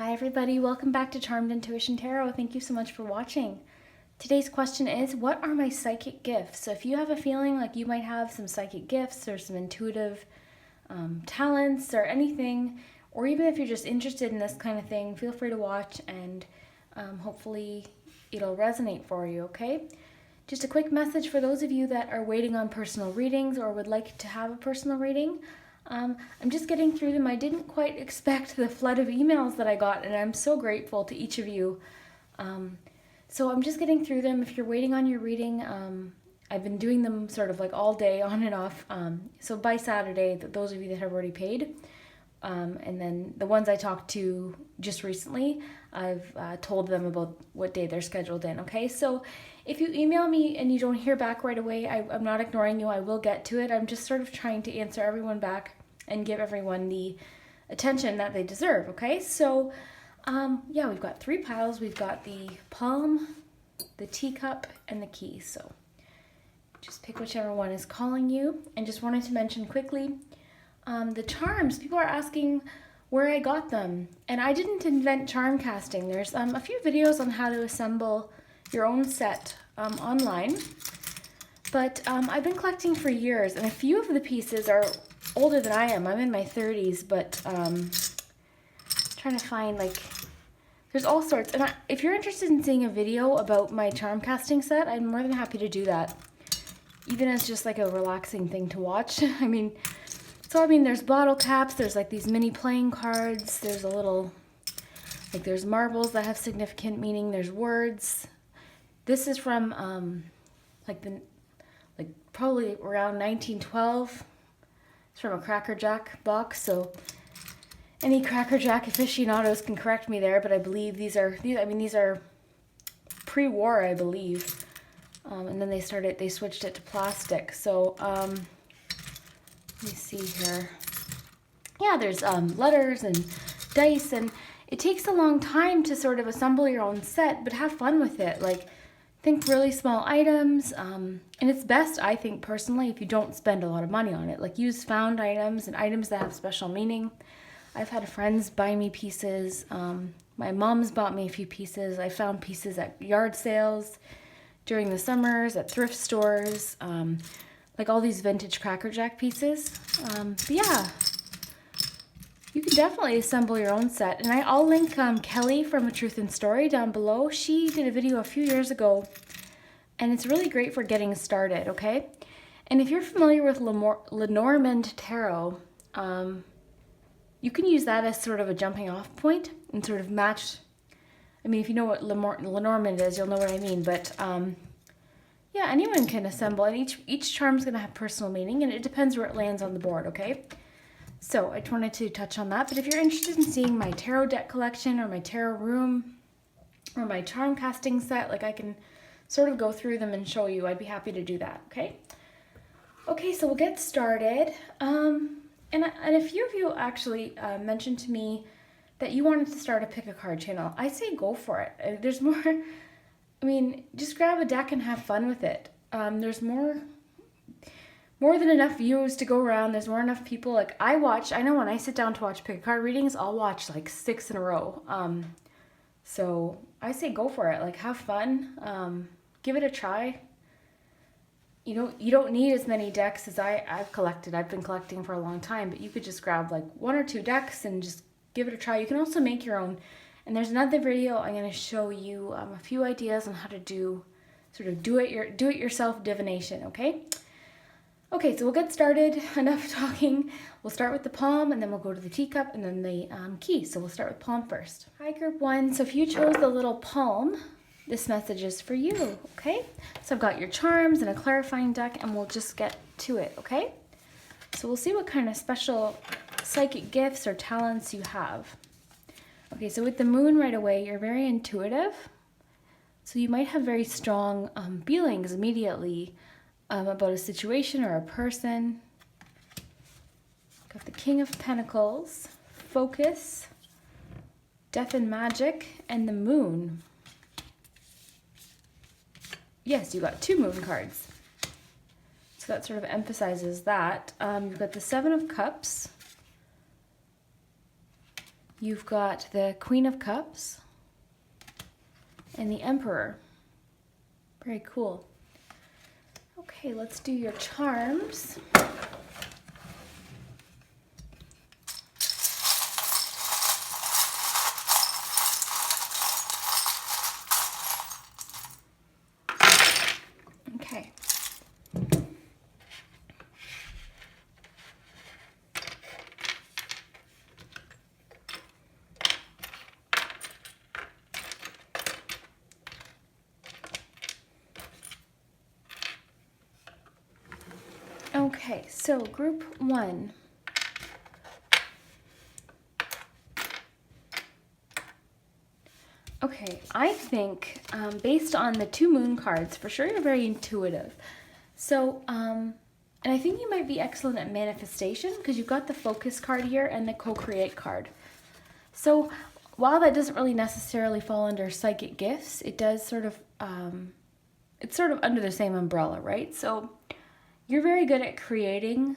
Hi everybody, welcome back to Charmed Intuition Tarot. Thank you so much for watching. Today's question is, what are my psychic gifts? So if you have a feeling like you might have some psychic gifts or some intuitive talents or anything, or even if you're just interested in this kind of thing, feel free to watch and hopefully it'll resonate for you, okay? Just a quick message for those of you that are waiting on personal readings or would like to have a personal reading. I'm just getting through them. I didn't quite expect the flood of emails that I got, and I'm so grateful to each of you. So I'm just getting through them. If you're waiting on your reading, I've been doing them sort of like all day, on and off. So by Saturday, those of you that have already paid, and then the ones I talked to just recently, I've told them about what day they're scheduled in, okay? So if you email me and you don't hear back right away, I'm not ignoring you. I will get to it. I'm just sort of trying to answer everyone back and give everyone the attention that they deserve, okay? So, yeah, we've got three piles. We've got the palm, the teacup, and the key. So just pick whichever one is calling you. And just wanted to mention quickly, the charms. People are asking where I got them. And I didn't invent charm casting. There's a few videos on how to assemble your own set online. But I've been collecting for years, and a few of the pieces are older than I am. I'm in my 30s, but trying to find, like, there's all sorts. And if you're interested in seeing a video about my charm casting set, I'm more than happy to do that, even as just like a relaxing thing to watch. I mean, there's bottle caps, there's like these mini playing cards, there's a little, like there's marbles that have significant meaning, there's words. This is from probably around 1912. It's from a Cracker Jack box, so any Cracker Jack aficionados can correct me there, but I believe these are pre-war, I believe. And then they switched it to plastic. So let me see here. Yeah, there's letters and dice, and it takes a long time to sort of assemble your own set, but have fun with it. Like, think really small items, and it's best, I think personally, if you don't spend a lot of money on it. Like, use found items and items that have special meaning. I've had friends buy me pieces. My mom's bought me a few pieces. I found pieces at yard sales during the summers, at thrift stores, like all these vintage Cracker Jack pieces. But yeah, you can definitely assemble your own set. And I'll link Kelly from A Truth in Story down below. She did a video a few years ago, and it's really great for getting started, okay? And if you're familiar with Lenormand Tarot, you can use that as sort of a jumping off point and sort of match. I mean, if you know what Lenormand is, you'll know what I mean. But yeah, anyone can assemble, and each charm's going to have personal meaning, and it depends where it lands on the board, okay? So I just wanted to touch on that. But if you're interested in seeing my tarot deck collection or my tarot room or my charm casting set, like, I can sort of go through them and show you. I'd be happy to do that, okay? Okay, so we'll get started. And a few of you actually mentioned to me that you wanted to start a pick a card channel. I say go for it. There's more, I mean, just grab a deck and have fun with it. There's more than enough views to go around. There's enough people. Like, I know when I sit down to watch pick a card readings, I'll watch like 6 in a row. So I say go for it. Like, have fun. Give it a try. You don't need as many decks as I've collected. I've been collecting for a long time, but you could just grab like 1 or 2 decks and just give it a try. You can also make your own. And there's another video I'm going to show you a few ideas on how to do sort of do it yourself divination, okay? Okay, so we'll get started. Enough talking. We'll start with the palm, and then we'll go to the teacup, and then the key. So we'll start with palm first. Hi, group 1. So if you chose the little palm, this message is for you, okay? So I've got your charms and a clarifying deck, and we'll just get to it, okay? So we'll see what kind of special psychic gifts or talents you have. Okay, so with the moon right away, you're very intuitive. So you might have very strong feelings immediately about a situation or a person. Got the King of Pentacles, focus, death and magic, and the moon. Yes, you got 2 moon cards. So that sort of emphasizes that. You've got the 7 of Cups, you've got the Queen of Cups and the Emperor. Very cool. Okay, let's do your charms. Okay. Okay, so group 1. Okay, I think based on the 2 moon cards, for sure you're very intuitive. So, and I think you might be excellent at manifestation because you've got the focus card here and the co-create card. So while that doesn't really necessarily fall under psychic gifts, it does sort of, it's sort of under the same umbrella, right? So you're very good at creating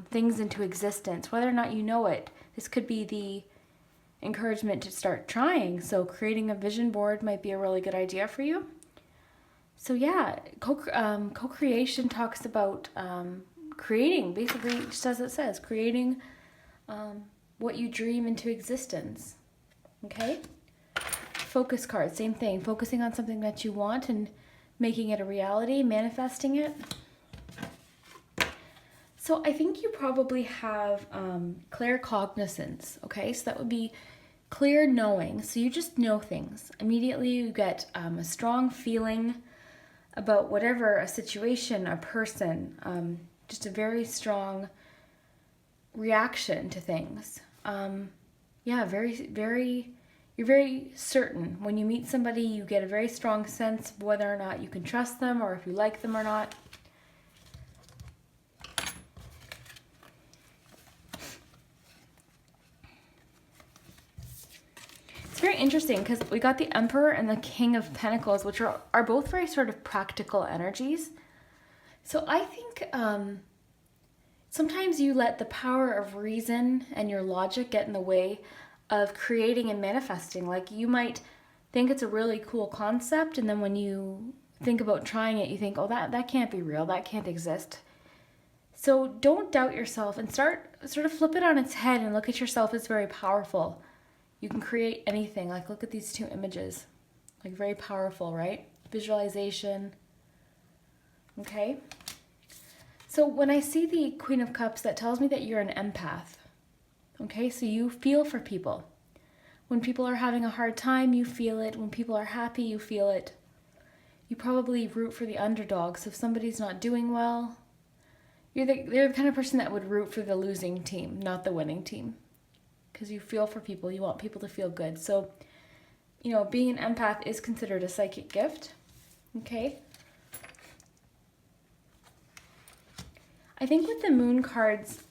things into existence, whether or not you know it. This could be the encouragement to start trying. So creating a vision board might be a really good idea for you. So yeah, co-creation talks about creating, basically just as it says, creating what you dream into existence. Okay? Focus card, same thing. Focusing on something that you want and making it a reality, manifesting it. So I think you probably have claircognizance, okay? So that would be clear knowing. So you just know things. Immediately you get a strong feeling about whatever, a situation, a person, just a very strong reaction to things. Yeah, you're very certain. When you meet somebody, you get a very strong sense of whether or not you can trust them or if you like them or not. It's very interesting because we got the Emperor and the King of Pentacles, which are both very sort of practical energies. So I think sometimes you let the power of reason and your logic get in the way of creating and manifesting. Like you might think it's a really cool concept, and then when you think about trying it, you think, oh, that can't be real, that can't exist. So don't doubt yourself and sort of flip it on its head and look at yourself as very powerful. You can create anything. Like look at these 2 images. Like very powerful, right? Visualization. Okay? So when I see the Queen of Cups, that tells me that you're an empath. Okay? So you feel for people. When people are having a hard time, you feel it. When people are happy, you feel it. You probably root for the underdog. So if somebody's not doing well, you're the kind of person that would root for the losing team, not the winning team. Because you feel for people, you want people to feel good. So, you know, being an empath is considered a psychic gift. Okay? I think with the moon cards,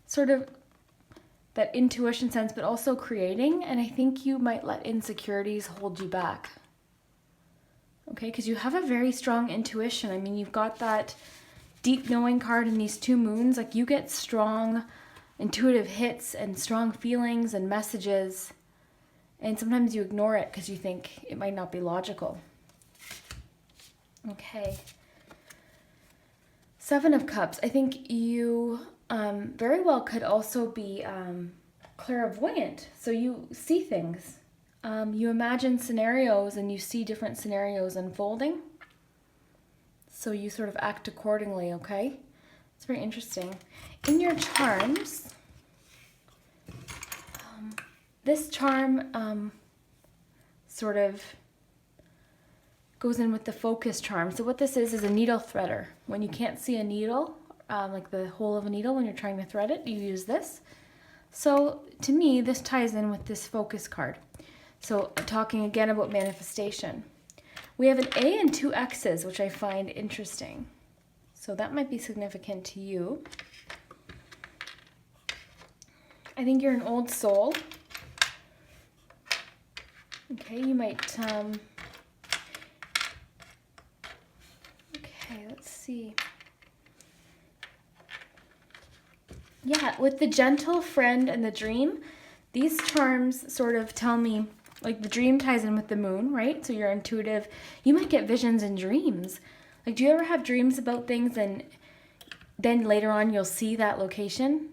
sort of that intuition sense, but also creating, and I think you might let insecurities hold you back. Okay, because you have a very strong intuition. I mean, you've got that deep knowing card in these 2 moons. Like you get strong intuitive hits and strong feelings and messages, and sometimes you ignore it because you think it might not be logical. Okay. 7 of Cups. I think you very well could also be clairvoyant. So you see things. You imagine scenarios and you see different scenarios unfolding. So you sort of act accordingly, okay? It's very interesting. In your charms, this charm sort of goes in with the focus charm. So what this is a needle threader. When you can't see a needle, like the hole of a needle when you're trying to thread it, you use this. So to me, this ties in with this focus card. So talking again about manifestation. We have an A and 2 X's, which I find interesting. So that might be significant to you. I think you're an old soul. Okay, you might, okay, let's see. Yeah, with the gentle friend and the dream, These charms sort of tell me, like the dream ties in with the moon, right? So you're intuitive. You might get visions in dreams. Like, do you ever have dreams about things and then later on you'll see that location?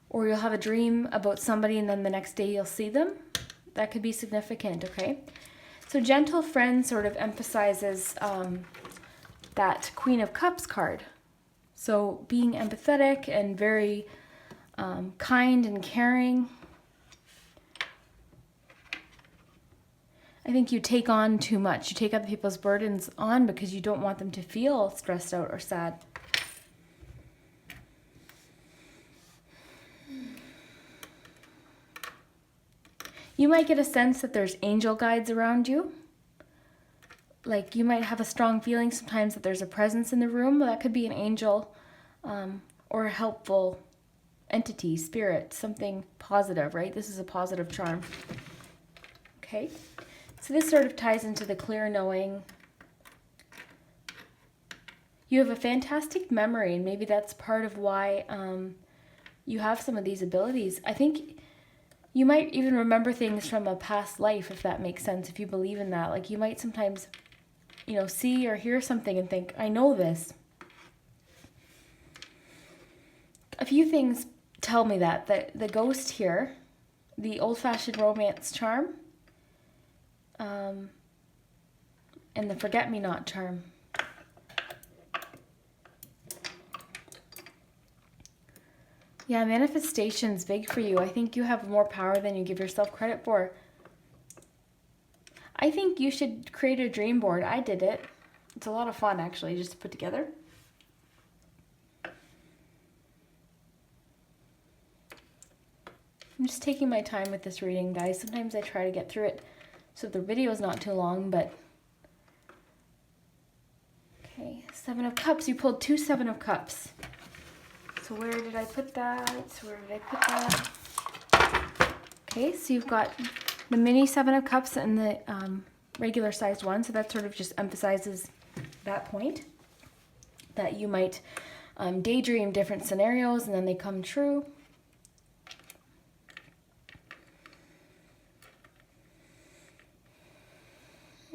Or you'll have a dream about somebody and then the next day you'll see them? That could be significant, okay? So gentle friend sort of emphasizes that Queen of Cups card. So being empathetic and very kind and caring. I think you take on too much. You take other people's burdens on because you don't want them to feel stressed out or sad. You might get a sense that there's angel guides around you. Like you might have a strong feeling sometimes that there's a presence in the room. That could be an angel or a helpful entity, spirit, something positive, right? This is a positive charm. Okay, so this sort of ties into the clear knowing. You have a fantastic memory, and maybe that's part of why you have some of these abilities. I think you might even remember things from a past life, if that makes sense, if you believe in that. Like you might sometimes, you know, see or hear something and think, I know this. A few things tell me that. The ghost here, the old-fashioned romance charm, and the forget-me-not charm. Yeah, manifestation's big for you. I think you have more power than you give yourself credit for. I think you should create a dream board. I did it. It's a lot of fun, actually, just to put together. I'm just taking my time with this reading, guys. Sometimes I try to get through it so the video is not too long, but... Okay, 7 of Cups. You pulled 2 7 of Cups. So where did I put that? Okay, so you've got the mini 7 of Cups and the regular sized one. So that sort of just emphasizes that point. That you might daydream different scenarios and then they come true.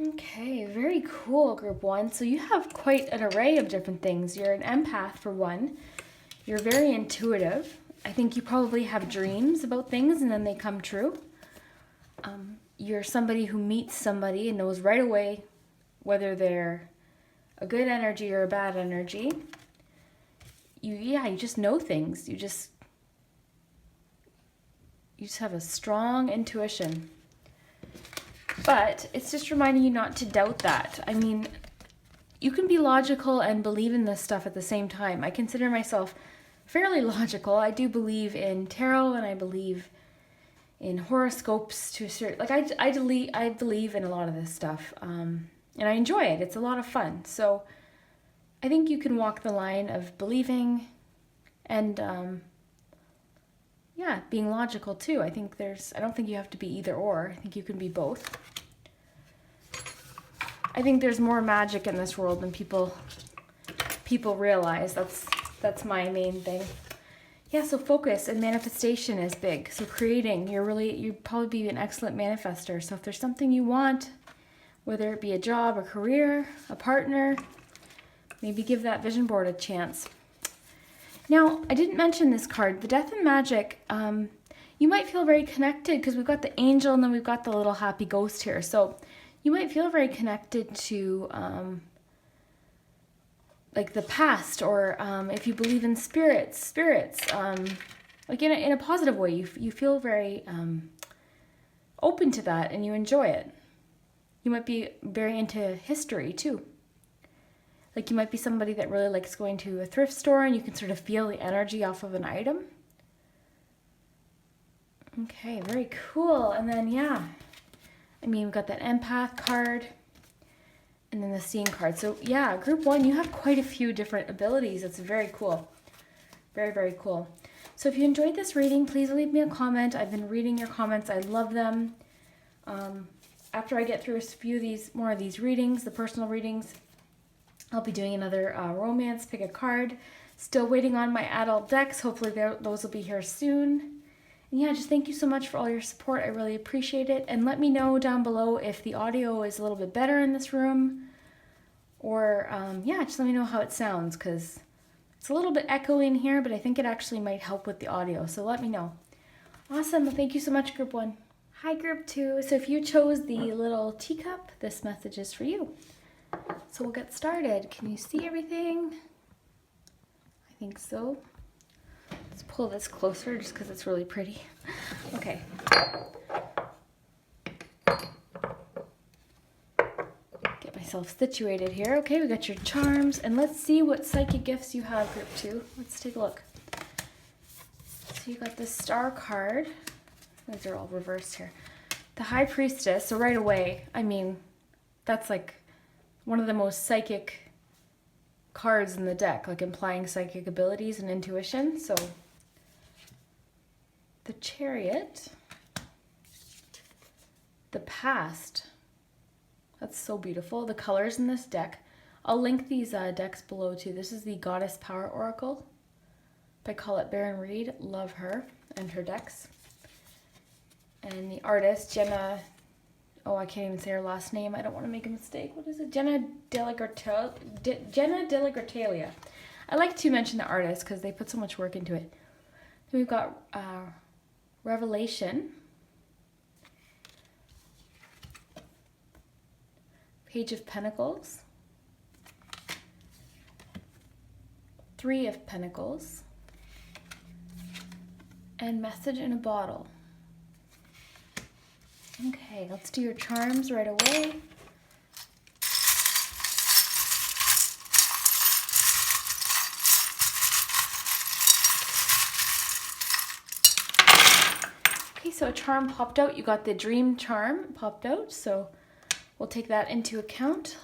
Okay, very cool, Group 1. So you have quite an array of different things. You're an empath for one. You're very intuitive. I think you probably have dreams about things and then they come true. You're somebody who meets somebody and knows right away whether they're a good energy or a bad energy. You just know things. You just have a strong intuition. But it's just reminding you not to doubt that. I mean, you can be logical and believe in this stuff at the same time. I consider myself fairly logical. I do believe in tarot and I believe in horoscopes to a certain, like I believe in a lot of this stuff, and I enjoy it. It's a lot of fun. So I think you can walk the line of believing and being logical too. I don't think you have to be either or. I think you can be both. I think there's more magic in this world than people realize. That's my main thing. Yeah, so focus and manifestation is big. So creating, you'd probably be an excellent manifester. So if there's something you want, whether it be a job, a career, a partner, maybe give that vision board a chance. Now, I didn't mention this card, the Death and Magic. You might feel very connected because we've got the angel and then we've got the little happy ghost here. So you might feel very connected to like the past, or if you believe in spirits, like in a positive way. You feel very open to that and you enjoy it. You might be very into history too. Like you might be somebody that really likes going to a thrift store and you can sort of feel the energy off of an item. Okay, very cool. And then, we've got that empath card and then the seeing card. So yeah, Group 1, you have quite a few different abilities. It's very cool. Very, very cool. So if you enjoyed this reading, please leave me a comment. I've been reading your comments. I love them. After I get through a few more of these readings, the personal readings, I'll be doing another romance, pick a card. Still waiting on my adult decks. Hopefully those will be here soon. And yeah, just thank you so much for all your support. I really appreciate it. And let me know down below if the audio is a little bit better in this room. Or, yeah, just let me know how it sounds, because it's a little bit echoey in here, but I think it actually might help with the audio. So let me know. Awesome. Well, thank you so much, Group 1. Hi, Group 2. So if you chose the little teacup, this message is for you. So we'll get started. Can you see everything? I think so. Let's pull this closer just because it's really pretty. Okay. Get myself situated here. Okay, we got your charms. And let's see what psychic gifts you have, Group 2. Let's take a look. So you got the Star card. These are all reversed here. The High Priestess. So right away, I mean, that's like one of the most psychic cards in the deck, like implying psychic abilities and intuition. So the Chariot, the Past. That's so beautiful. The colors in this deck. I'll link these decks below too. This is the Goddess Power Oracle by Colette Baron Reed. Love her and her decks. And the artist, Jenna, oh, I can't even say her last name. I don't want to make a mistake. What is it? Jenna Delagartalia. I like to mention the artist because they put so much work into it. Then we've got Revelation, Page of Pentacles, Three of Pentacles, and Message in a Bottle. Okay, let's do your charms right away. Okay, so a charm popped out. You got the dream charm popped out, so we'll take that into account.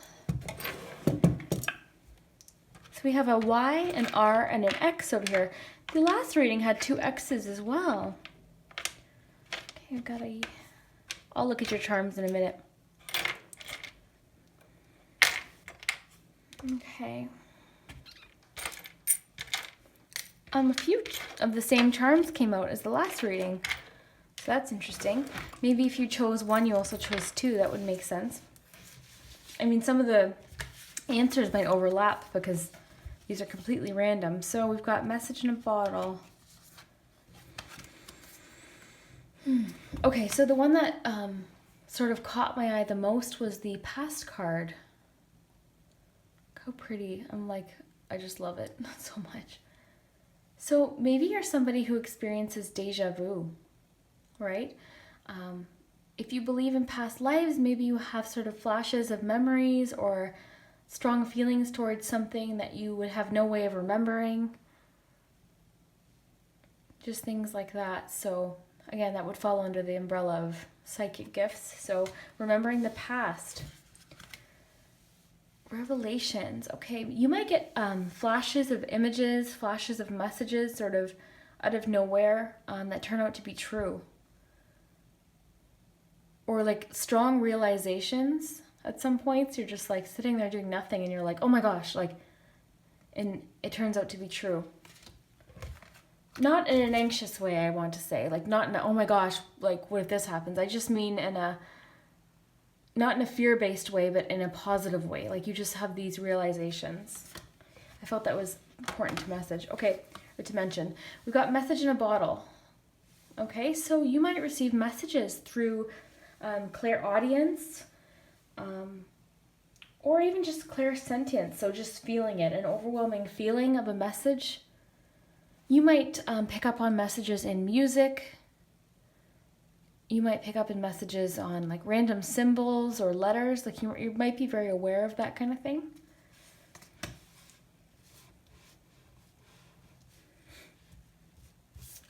So we have a Y, an R, and an X over here. The last reading had 2 X's as well. Okay, I've got a... I'll look at your charms in a minute. Okay. A few of the same charms came out as the last reading. So that's interesting. Maybe if you chose 1, you also chose 2. That would make sense. I mean, some of the answers might overlap because these are completely random. So we've got Message in a Bottle. Okay, so the one that sort of caught my eye the most was the Past card. Look how pretty. I'm like, I just love it so much. So maybe you're somebody who experiences deja vu, right? If you believe in past lives, maybe you have sort of flashes of memories or strong feelings towards something that you would have no way of remembering. Just things like that. So again, that would fall under the umbrella of psychic gifts. So remembering the past. Revelations. Okay, you might get flashes of images, flashes of messages sort of out of nowhere that turn out to be true. Or like strong realizations at some points. You're just like sitting there doing nothing and you're like, oh my gosh, like, and it turns out to be true. Not in an anxious way, I want to say. Like, not in a, oh my gosh, like, what if this happens? I just mean in a, not in a fear-based way, but in a positive way. Like, you just have these realizations. I felt that was important to message. Okay, or to mention. We've got Message in a Bottle. Okay, so you might receive messages through clairaudience, or even just clairsentience. So just feeling it, an overwhelming feeling of a message. You might pick up on messages in music. You might pick up in messages on like random symbols or letters. Like you might be very aware of that kind of thing.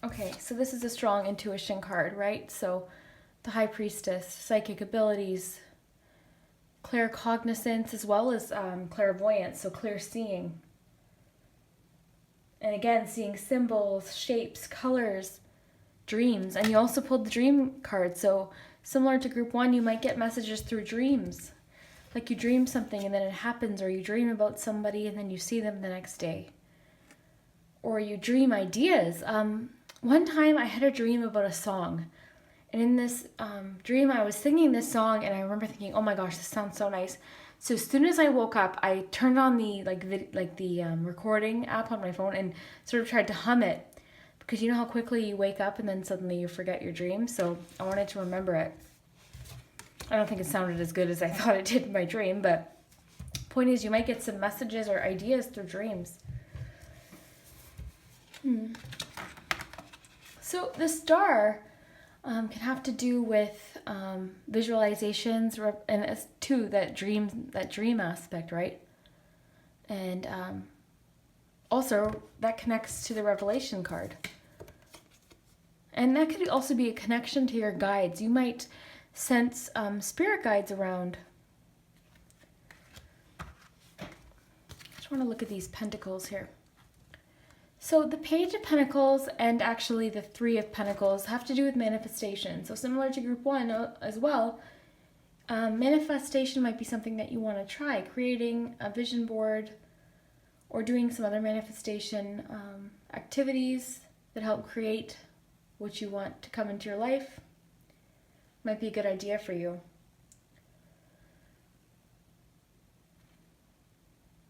Okay, so this is a strong intuition card, right? So the High Priestess, psychic abilities, claircognizance, as well as clairvoyance, so clear seeing. And again, seeing symbols, shapes, colors, dreams. And you also pulled the dream card. So similar to group 1, you might get messages through dreams. Like you dream something and then it happens, or you dream about somebody and then you see them the next day. Or you dream ideas. one time I had a dream about a song. And in this dream, I was singing this song, and I remember thinking, "Oh my gosh, this sounds so nice." So as soon as I woke up, I turned on the recording app on my phone and sort of tried to hum it, because you know how quickly you wake up and then suddenly you forget your dream. So I wanted to remember it. I don't think it sounded as good as I thought it did in my dream, but point is, you might get some messages or ideas through dreams. So the star can have to do with visualizations, and as too that dream aspect, right? And also that connects to the Revelation card, and that could also be a connection to your guides. You might sense spirit guides around. I just want to look at these pentacles here. So the Page of Pentacles and actually the Three of Pentacles have to do with manifestation. So similar to Group 1 as well, manifestation might be something that you want to try, creating a vision board or doing some other manifestation activities that help create what you want to come into your life. Might be a good idea for you.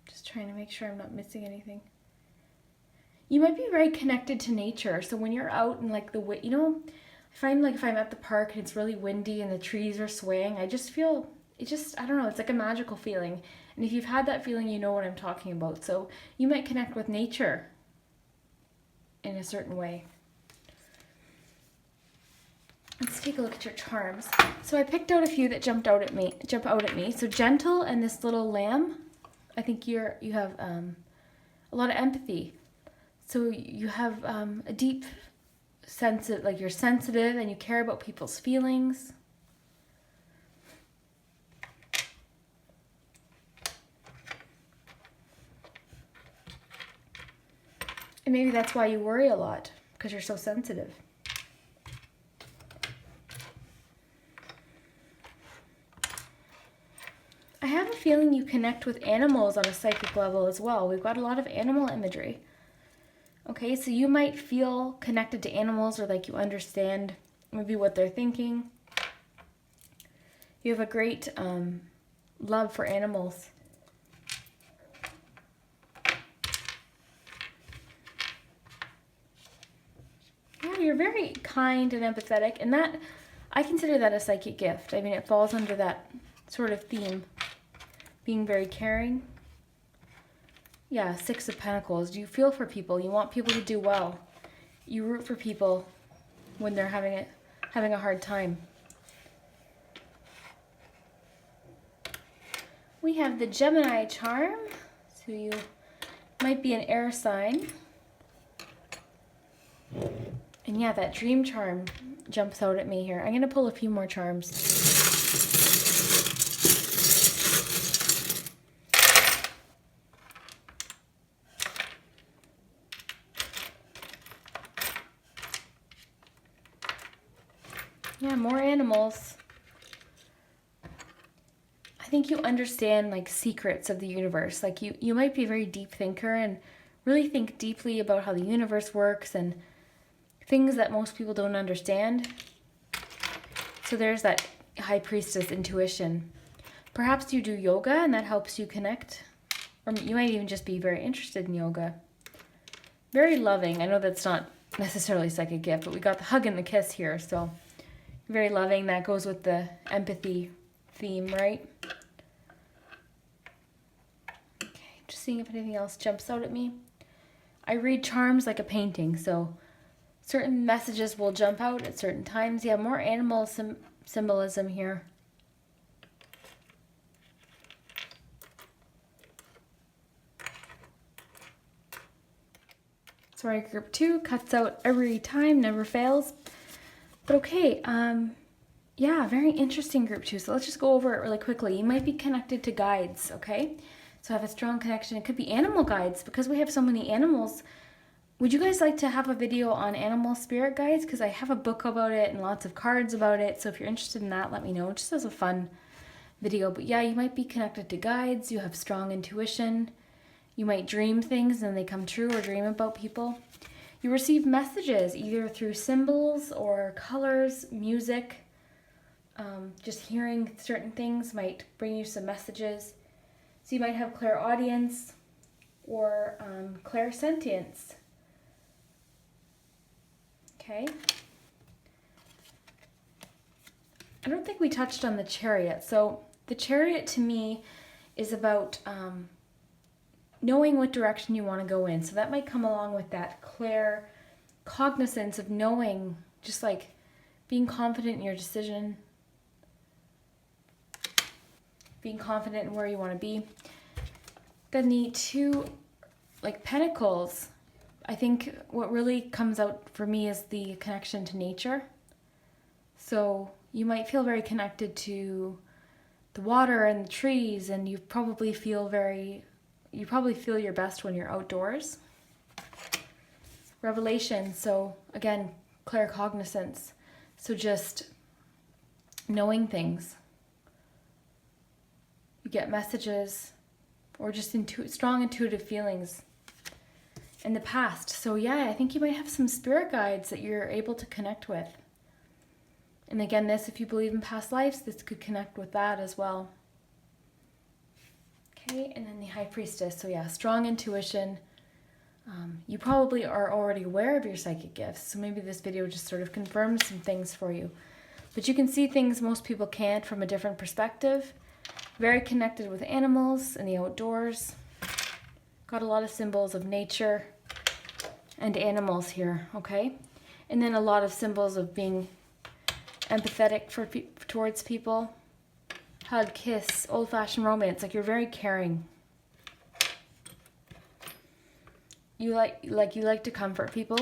Just trying to make sure I'm not missing anything. You might be very connected to nature. So when you're out in like I find like if I'm at the park and it's really windy and the trees are swaying, I just feel, I don't know, it's like a magical feeling. And if you've had that feeling, you know what I'm talking about. So you might connect with nature in a certain way. Let's take a look at your charms. So I picked out a few that jump out at me. So gentle and this little lamb. I think you have a lot of empathy. So you have a deep sense of, like, you're sensitive and you care about people's feelings. And maybe that's why you worry a lot, because you're so sensitive. I have a feeling you connect with animals on a psychic level as well. We've got a lot of animal imagery. Okay, so you might feel connected to animals, or like you understand maybe what they're thinking. You have a great love for animals. Yeah, you're very kind and empathetic, and that, I consider that a psychic gift. I mean, it falls under that sort of theme, being very caring. Yeah, Six of Pentacles. You feel for people. You want people to do well. You root for people when they're having a hard time. We have the Gemini charm. So you might be an air sign. And yeah, that dream charm jumps out at me here. I'm going to pull a few more charms. Yeah, more animals. I think you understand like secrets of the universe. Like you might be a very deep thinker and really think deeply about how the universe works and things that most people don't understand. So there's that High Priestess intuition. Perhaps you do yoga and that helps you connect. Or you might even just be very interested in yoga. Very loving. I know that's not necessarily a psychic gift, but we got the hug and the kiss here, so very loving. That goes with the empathy theme, right? Okay, just seeing if anything else jumps out at me. I read charms like a painting, so certain messages will jump out at certain times. Yeah, more animal symbolism here. Sorry, group 2 cuts out every time, never fails. But okay, yeah, very interesting group 2. So let's just go over it really quickly. You might be connected to guides, okay? So have a strong connection. It could be animal guides because we have so many animals. Would you guys like to have a video on animal spirit guides? Because I have a book about it and lots of cards about it. So if you're interested in that, let me know. Just as a fun video. But yeah, you might be connected to guides. You have strong intuition. You might dream things and they come true, or dream about people. You receive messages either through symbols or colors, music. Just hearing certain things might bring you some messages. So you might have clairaudience or clairsentience. Okay. I don't think we touched on the chariot. So the chariot to me is about knowing what direction you want to go in. So that might come along with that clear cognizance of knowing, just like being confident in your decision, being confident in where you want to be. Then the two, like, pentacles, I think what really comes out for me is the connection to nature. So you might feel very connected to the water and the trees, and you probably feel your best when you're outdoors. Revelation, so again, claircognizance. So just knowing things. You get messages or just strong intuitive feelings in the past. So yeah, I think you might have some spirit guides that you're able to connect with. And again, if you believe in past lives, this could connect with that as well. Okay, and then the High Priestess. So yeah, strong intuition. You probably are already aware of your psychic gifts, so maybe this video just sort of confirms some things for you. But you can see things most people can't from a different perspective. Very connected with animals and the outdoors. Got a lot of symbols of nature and animals here, okay? And then a lot of symbols of being empathetic towards people. Hug, kiss, old-fashioned romance, like you're very caring. You like to comfort people.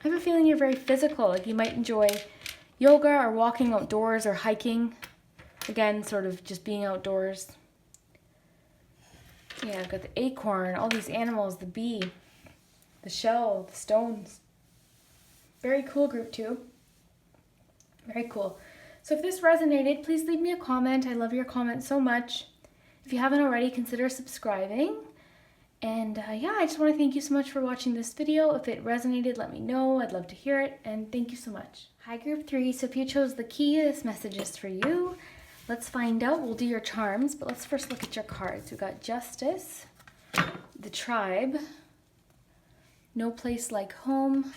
I have a feeling you're very physical, like you might enjoy yoga or walking outdoors or hiking. Again, sort of just being outdoors. Yeah, I've got the acorn, all these animals, the bee, the shell, the stones. Very cool group too. Very cool. So if this resonated, please leave me a comment. I love your comments so much. If you haven't already, consider subscribing. And yeah, I just want to thank you so much for watching this video. If it resonated, let me know. I'd love to hear it. And thank you so much. Hi, Group 3. So if you chose the key, this message is for you. Let's find out. We'll do your charms, but let's first look at your cards. We've got Justice, the Tribe, No Place Like Home,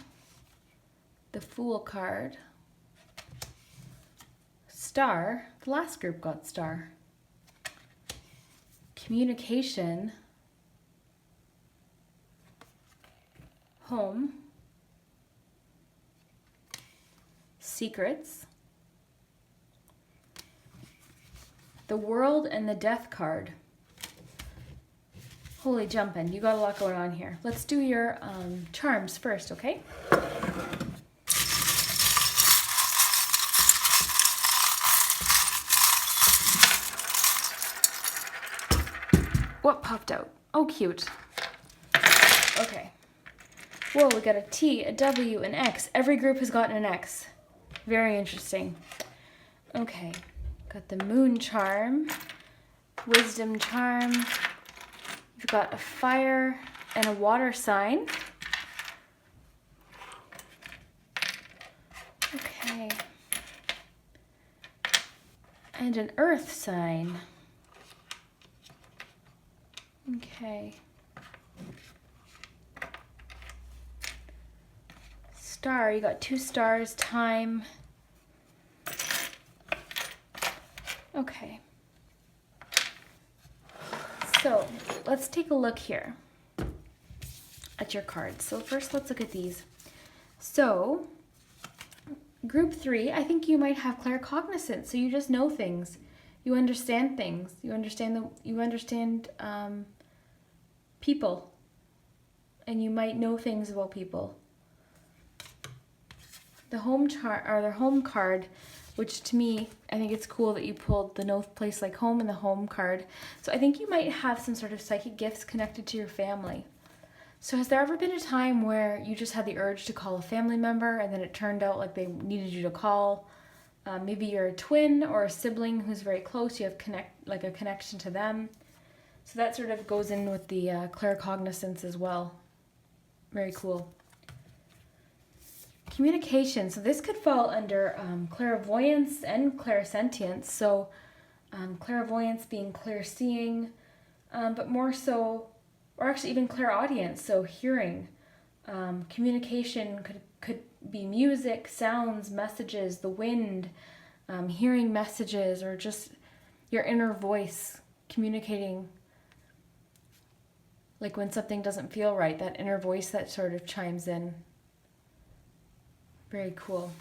the Fool card, Star. The last group got Star. Communication, Home, Secrets, the World, and the Death card. Holy jumpin', you got a lot going on here. Let's do your charms first, okay? What popped out? Oh, cute. Okay. Whoa, we got a T, a W, an X. Every group has gotten an X. Very interesting. Okay. Got the Moon charm, Wisdom charm. We've got a fire and a water sign. Okay. And an earth sign. Okay. Star, you got 2 stars, time. Okay. So, let's take a look here at your cards. So first, let's look at these. So, group 3, I think you might have claircognizance, so you just know things. You understand things. You understand people, and you might know things about people. The home chart, or the home card, which to me, I think it's cool that you pulled the No Place Like Home and the home card. So I think you might have some sort of psychic gifts connected to your family. So has there ever been a time where you just had the urge to call a family member and then it turned out like they needed you to call? Maybe you're a twin or a sibling who's very close. You have a connection to them. So that sort of goes in with the claircognizance as well. Very cool. Communication. So this could fall under clairvoyance and clairsentience. So clairvoyance being clear seeing, but more so, or actually even clairaudience, so hearing. Communication could be music, sounds, messages, the wind, hearing messages, or just your inner voice communicating. Like when something doesn't feel right, that inner voice that sort of chimes in. Very cool.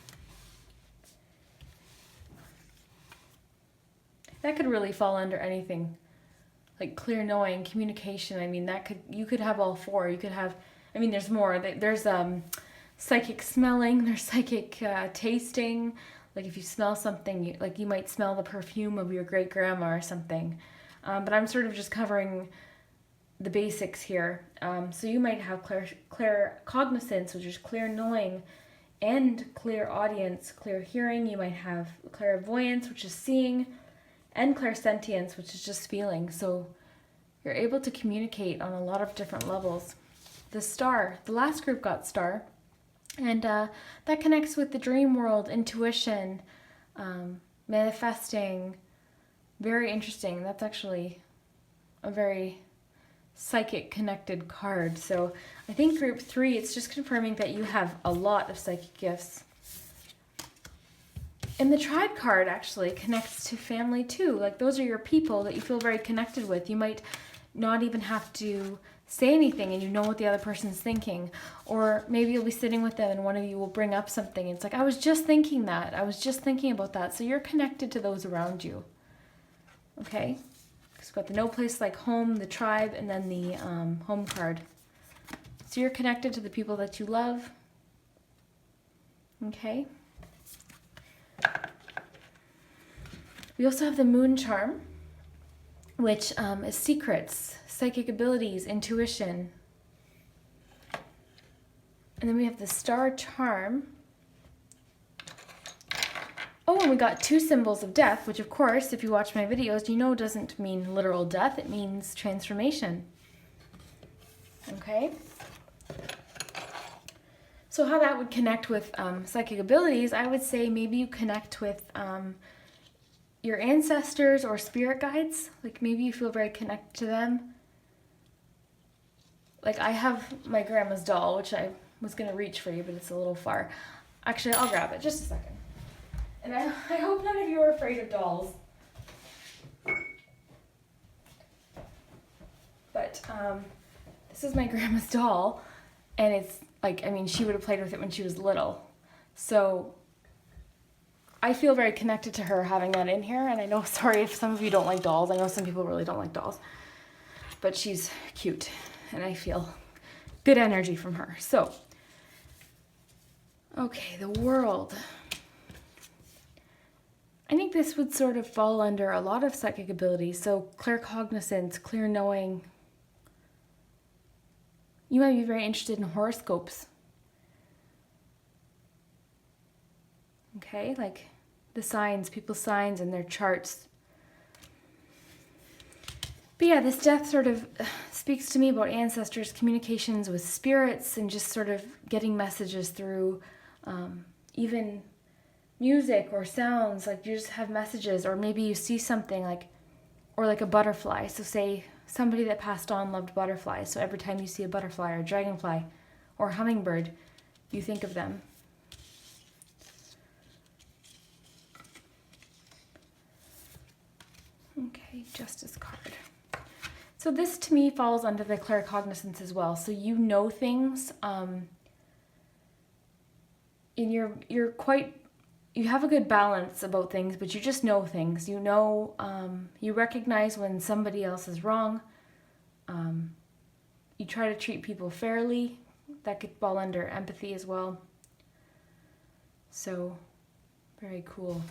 That could really fall under anything. Like clear knowing, communication. I mean, you could have all four. You could have, I mean, there's more. There's psychic smelling, there's psychic tasting. Like if you smell something, like you might smell the perfume of your great grandma or something. But I'm sort of just covering the basics here. So you might have claircognizance, which is clear knowing, and clairaudience, clear hearing. You might have clairvoyance, which is seeing, and clairsentience, which is just feeling. So you're able to communicate on a lot of different levels. The star, the last group got star, and that connects with the dream world, intuition, manifesting. Very interesting. That's actually a very psychic connected card. So I think group 3, it's just confirming that you have a lot of psychic gifts. And the tribe card actually connects to family too. Like those are your people that you feel very connected with. You might not even have to say anything and you know what the other person's thinking. Or maybe you'll be sitting with them and one of you will bring up something. It's like, I was just thinking that. I was just thinking about that. So you're connected to those around you. Okay? So we've got the no place like home, the tribe, and then the home card. So you're connected to the people that you love. Okay? We also have the moon charm, which is secrets, psychic abilities, intuition. And then we have the star charm. Oh, and we got 2 symbols of death, which of course, if you watch my videos, you know doesn't mean literal death, it means transformation. Okay? So how that would connect with psychic abilities, I would say maybe you connect with your ancestors or spirit guides. Like maybe you feel very connected to them. Like I have my grandma's doll, which I was going to reach for you, but it's a little far. Actually, I'll grab it. Just a second. And I hope none of you are afraid of dolls. But this is my grandma's doll. And it's like, I mean, she would have played with it when she was little. So I feel very connected to her having that in here. And I know, sorry if some of you don't like dolls. I know some people really don't like dolls. But she's cute. And I feel good energy from her. So, okay, the world. I think this would sort of fall under a lot of psychic abilities. So claircognizance, clear knowing. You might be very interested in horoscopes. Okay, like the signs, people's signs and their charts. But yeah, this death sort of speaks to me about ancestors, communications with spirits, and just sort of getting messages through even music or sounds. Like you just have messages, or maybe you see something like, or like a butterfly. So say somebody that passed on loved butterflies. So every time you see a butterfly or a dragonfly or a hummingbird, you think of them. Okay, Justice card. So this to me falls under the claircognizance as well. So you know things, and you have a good balance about things, but you just know things. You know, you recognize when somebody else is wrong. You try to treat people fairly. That could fall under empathy as well. So, very cool.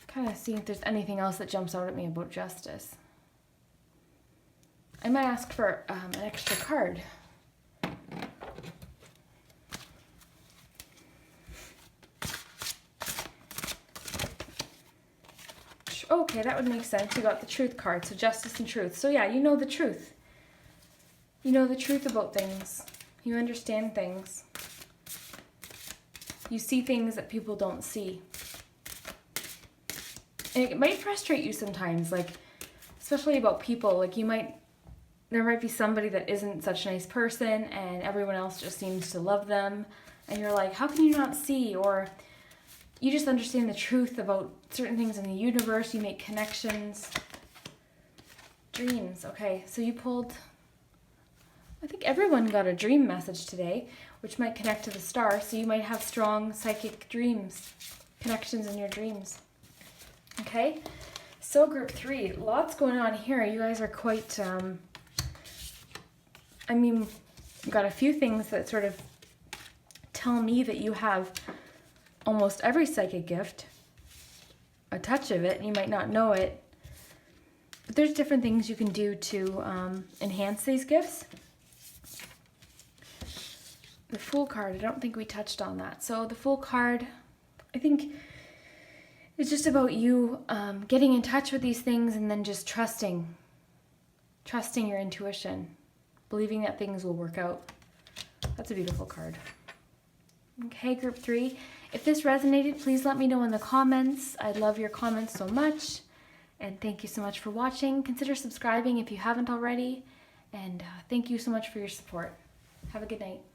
Kind of see if there's anything else that jumps out at me about justice. I might ask for an extra card. Okay, that would make sense. You got the truth card, so justice and truth. So yeah, you know the truth. You know the truth about things. You understand things. You see things that people don't see. And it might frustrate you sometimes, like, especially about people. Like, there might be somebody that isn't such a nice person and everyone else just seems to love them. And you're like, how can you not see? Or you just understand the truth about certain things in the universe. You make connections. Dreams. Okay, so you pulled, I think everyone got a dream message today, which might connect to the star. So you might have strong psychic dreams, connections in your dreams. Okay, so group 3, lots going on here. You guys are quite, you've got a few things that sort of tell me that you have almost every psychic gift, a touch of it, and you might not know it. But there's different things you can do to enhance these gifts. The Fool card, I don't think we touched on that. So the Fool card, I think, it's just about you getting in touch with these things and then just trusting your intuition, believing that things will work out. That's a beautiful card. Okay, group 3. If this resonated, please let me know in the comments. I'd love your comments so much. And thank you so much for watching. Consider subscribing if you haven't already. And thank you so much for your support. Have a good night.